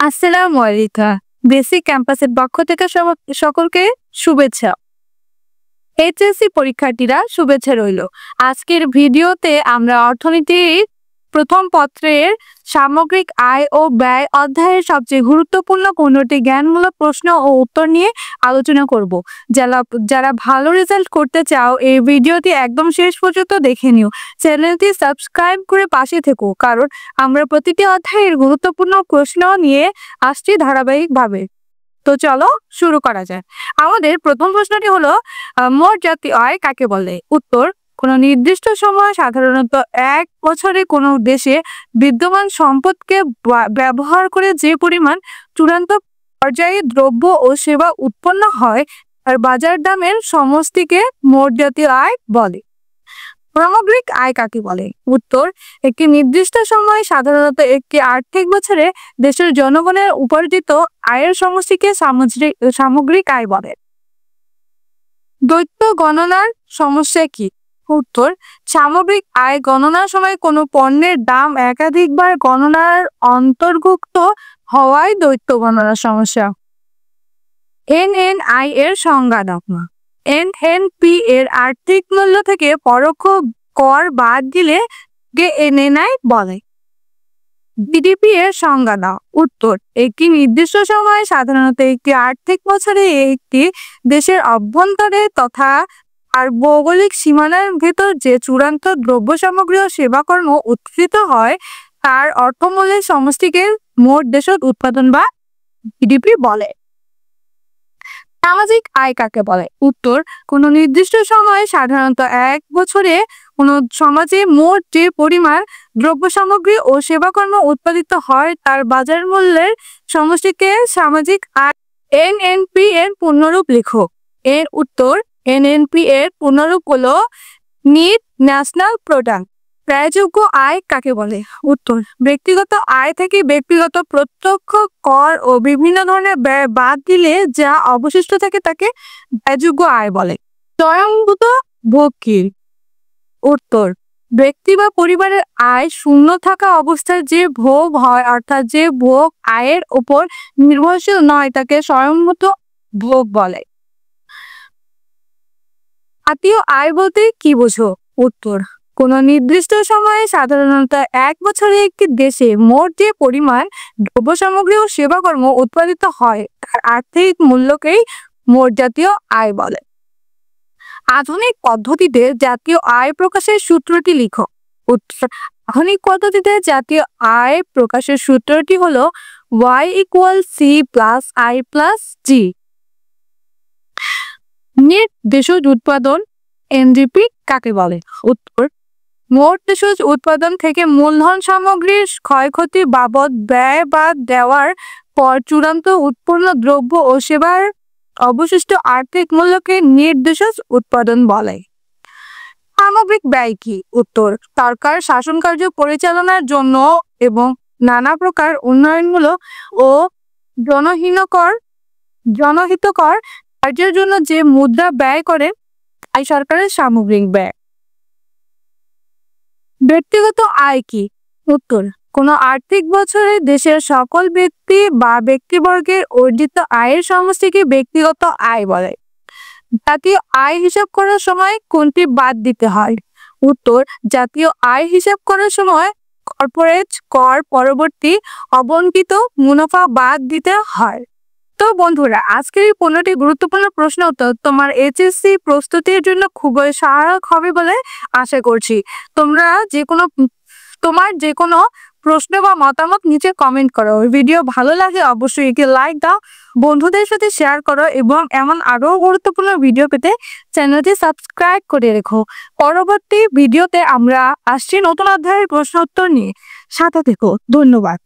আসসালামু আলাইকুম। বেসিক ক্যাম্পাসের পক্ষ থেকে সকলকে শুভেচ্ছা। এইচএসসি পরীক্ষার্থীরা শুভেচ্ছা রইল। আজকের ভিডিওতে আমরা অর্থনীতির প্রথম পত্রের সামগ্রিক আয় ও ব্যয় অধ্যায়ের সবচেয়ে গুরুত্বপূর্ণ 15টি জ্ঞানমূলক প্রশ্ন ও উত্তর নিয়ে আলোচনা করব। যারা ভালো রেজাল্ট করতে চাও এই ভিডিওটি একদম শেষ পর্যন্ত দেখে নিও। চ্যানেলটি সাবস্ক্রাইব করে পাশে থেকো, কারণ আমরা প্রতিটি অধ্যায়ের গুরুত্বপূর্ণ প্রশ্ন নিয়ে আসছি ধারাবাহিকভাবে। তো চলো শুরু করা যায়। আমাদের প্রথম প্রশ্নটি হলো, মোট জাতীয় আয় কাকে বলে? উত্তর, কোনো নির্দিষ্ট সময়, সাধারণত 1 বছরে কোনো দেশে বিদ্যমান সম্পদকে ব্যবহার করে যে পরিমাণ চূড়ান্ত পর্যায়ে দ্রব্য ও সেবা উৎপন্ন হয় আর বাজার দামের সমষ্টিকে মোট জাতীয় আয় বলে। সামগ্রিক আয় কাকে বলে? উত্তর, একটি নির্দিষ্ট সময়, সাধারণত একটি আর্থিক বছরে দেশের জনগণের উপার্জিত আয়ের সমষ্টিকে সামগ্রিক আয় বলে। দ্বৈত গণনার সমস্যা কি? উত্তর, সামগ্রিক আয় গণনার সময় কোনো পণ্যের দাম একাধিকবার গণনার অন্তর্ভুক্ত হওয়ায় দ্বৈত গণনার সমস্যা। এনএনআই এর সংজ্ঞা দাও। এনএনপি এর আর্থিক মূল্য থেকে পরোক্ষ কর বাদ দিলে এনএনআই বলে। জিডিপি এর সংজ্ঞা দাও। উত্তর, একটি নির্দিষ্ট সময়, সাধারণত একটি আর্থিক বছরে একটি দেশের অভ্যন্তরে তথা আর ভৌগোলিক সীমানার ভেতর যে চূড়ান্ত দ্রব্য সামগ্রী ও সেবাকর্ম উৎকৃত হয় তার অর্থমূল্যের সমষ্টিকে মোট দেশের উৎপাদন বা জিডিপি বলে। সামাজিক আয় কাকে বলে? উত্তর, কোনো নির্দিষ্ট সময়, সাধারণত 1 বছরে কোনো সমাজে মোট যে পরিমাণ দ্রব্য সামগ্রী ও সেবাকর্ম উৎপাদিত হয় তার বাজার মূল্যের সমষ্টিকে সামাজিক আয়। এনএনপি এর পূর্ণরূপ লেখো। এর উত্তর, এনএনপি এর পূর্ণরূপ হলো নেট ন্যাশনাল প্রোডাক্ট। ব্যয়যোগ্য আয় কাকে বলে? উত্তর, ব্যক্তিগত আয় থেকে ব্যক্তিগত প্রত্যক্ষ কর ও বিভিন্ন ধরনের ব্যয় বাদ দিলে যা অবশিষ্ট থাকে তাকে ব্যয়যোগ্য আয় বলে। স্বয়ংভূত ভোগ কি? উত্তর, ব্যক্তি বা পরিবারের আয় শূন্য থাকা অবস্থায় যে ভোগ হয়, অর্থাৎ যে ভোগ আয়ের উপর নির্ভরশীল নয় তাকে স্বয়ংভূত ভোগ বলে। জাতীয় আয় বলতে কি বোঝো? উত্তর, কোনো নির্দিষ্ট সময়ে, সাধারণত 1 বছরে একটি দেশে মোট যে পরিমাণ দ্রব্য সামগ্রী ও সেবাকর্ম উৎপাদিত হয় তার আর্থিক মূল্যকেই মোট জাতীয় আয় বলে। আধুনিক পদ্ধতিতে জাতীয় আয় প্রকাশের সূত্রটি লিখো। উত্তর, আধুনিক পদ্ধতিতে জাতীয় আয় প্রকাশের সূত্রটি হলো y = C+I+G। নেট দেশজ উৎপাদন এনডিপি কাকে বলে? উত্তর, মোট দেশজ উৎপাদন থেকে মূলধন সামগ্রীর ক্ষয়ক্ষতি বাবদ ব্যয় বাদ দেওয়ার পর চূড়ান্ত উৎপন্ন দ্রব্য ও সেবার অবশিষ্ট আর্থিক মূল্যকে নেট দেশজ উৎপাদন বলে। সামগ্রিক ব্যয় কি? উত্তর, সরকার শাসন কার্য পরিচালনার জন্য এবং নানা প্রকার উন্নয়নমূলক ও জনহিতকর কার্যের জন্য যে মুদ্রা ব্যয় করে তাই সরকারের সামগ্রিক ব্যয়। ব্যক্তিগত আয় কি? উত্তর, কোনো আর্থিক বছরে দেশের সকল ব্যক্তি বা ব্যক্তিবর্গের অর্জিত আয়ের সমষ্টিকে ব্যক্তিগত আয় বলে। জাতীয় আয় হিসাব করার সময় কোনটি বাদ দিতে হয়? উত্তর, জাতীয় আয় হিসাব করার সময় কর্পোরেট কর পরবর্তী অবন্টিত মুনাফা বাদ দিতে হয়। তো বন্ধুরা, আজকের এই 15টি গুরুত্বপূর্ণ প্রশ্ন উত্তর তোমার এইচএসসি প্রস্তুতির জন্য খুবই সহায়ক হবে বলে আশা করছি। তোমার যে কোনো প্রশ্ন বা মতামত নিচে কমেন্ট করো। ভিডিও ভালো লাগে অবশ্যই একটি লাইক দাও, বন্ধুদের সাথে শেয়ার করো এবং এমন আরো গুরুত্বপূর্ণ ভিডিও পেতে চ্যানেলটি সাবস্ক্রাইব করে রেখো। পরবর্তী ভিডিওতে আমরা আসছি নতুন অধ্যায়ের প্রশ্ন উত্তর নিয়ে। সাথে থেকো। ধন্যবাদ।